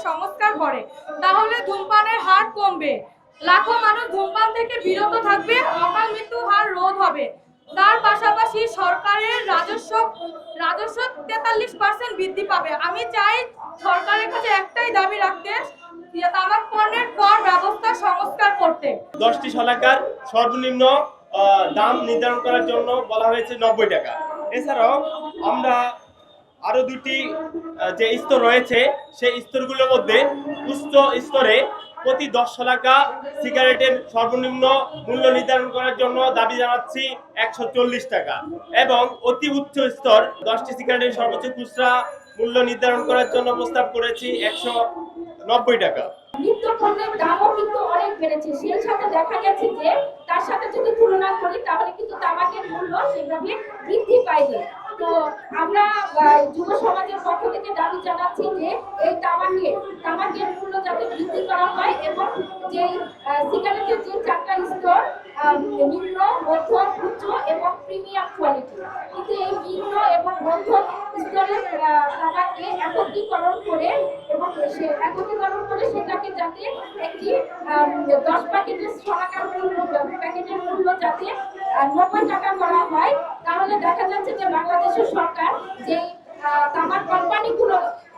সংস্কার করে, তাহলে ধূমপানের হার কমবে, লাখো মানুষ ধূমপান থেকে বিরত থাকবে, অকাল মৃত্যুর হার রোধ হবে। তার পাশাপাশি সরকারের রাজস্ব 43% বৃদ্ধি পাবে। আমি চাই সরকারের কাছে একটাই দাবি রাখতে, তামাক পণ্যের কর ব্যবস্থা সংস্কার করতে। 10টি শলাকার সর্বনিম্ন দাম নির্ধারণ করার জন্য বলা হয়েছে 90 টাকা। এছাড়াও আমরা আরো দুটি যে স্তর রয়েছে সেই স্তরগুলোর মধ্যে উচ্চ স্তরে প্রতি 10 শলাকা সিগারেটের সর্বনিম্ন মূল্য নির্ধারণ করার জন্য দাবি জানাচ্ছি 140 টাকা, এবং অতি উচ্চ স্তর 10টি সিগারেটের সর্বোচ্চ খুচরা মূল্য নির্ধারণ করার জন্য প্রস্তাব করেছি 190 টাকা। নিত্য পণ্যের দামও কিন্তু অনেক বেড়েছে, সেই সাথে দেখা গেছে যে তার সাথে যদি তুলনা করি তাহলে কিন্তু তামাকের মূল্য সেভাবে বৃদ্ধি পায়নি। তো আমরা যুব সমাজের পক্ষ থেকে দাবি জানাচ্ছি যে এই তামাকের মূল্য যাতে বৃদ্ধি করা হয়, এবং যে সিগারেটের যে 4টা স্তর নিম্ন, মধ্যম, উচ্চ এবং প্রিমিয়াম কোয়ালিটি, কিন্তু এই নিম্ন এবং মধ্যম স্তরের তামাককে একত্রীকরণ করে সেটাকে যাতে একটি 10 প্যাকেটের শলাকার প্যাকেটের মূল্য যাতে 90 টাকা করা হয়, তাহলে দেখা যাচ্ছে যে বাংলাদেশের সরকার যে তামাক কোম্পানিগুলো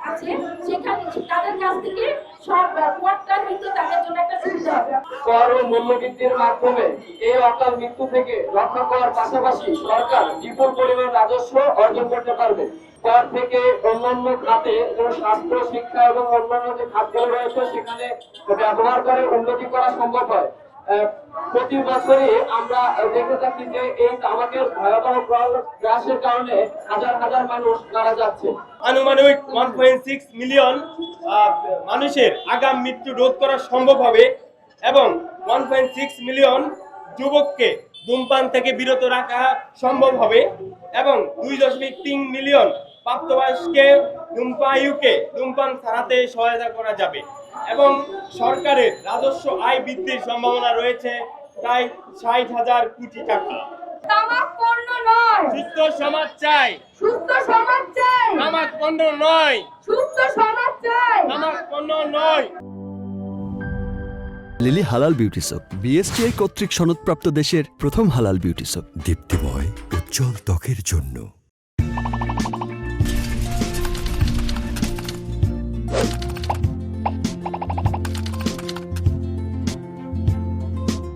আছে সেখানে তাদের কাছ থেকে সব কোয়ার্টার নিতে তাদের জন্য একটা সুবিধা হবে। কর ও মূল্যবৃদ্ধির মাধ্যমে এই অকাল মৃত্যু থেকে রক্ষা করার পাশাপাশি সরকার বিপুল পরিমাণ রাজস্ব অর্জন করতে পারবে। কর থেকে অন্যান্য খাতে যেমন স্বাস্থ্য, শিক্ষা এবং অন্যান্য যে খাতগুলো রয়েছে সেখানে ব্যবহার করে উন্নতি করা সম্ভব হয়। প্রতি বছরই আমরা দেখে থাকি যে এই তামাকের ভয়াবহ গ্রাসের কারণে হাজার হাজার মানুষ মারা যাচ্ছে। আনুমানিক 1.6 মিলিয়ন মানুষের আগাম মৃত্যু রোধ করা সম্ভব হবে, এবং 1.6 মিলিয়ন যুবককে ধূমপান থেকে বিরত রাখা সম্ভব হবে, এবং 2.3 মিলিয়ন প্রাপ্তবয়স্কে ধূমপান ছাড়াতে সহায়তা করা যাবে, এবং সরকারের রাজস্ব আয় বৃদ্ধির সম্ভাবনা রয়েছে প্রায় 60,000 কোটি টাকা। তামাক পণ্য নয়, সুস্থ সমাজ চাই। সুস্থ সমাজ চাই। তামাক পণ্য নয়, সুস্থ সমাজ চাই। তামাক পণ্য নয়। লিলি হালাল বিউটি সোপ, বিএসটিআই কর্তৃক সনদপ্রাপ্ত দেশের প্রথম হালাল বিউটি সোপ, দীপ্তিময় উজ্জ্বল ত্বকের জন্য।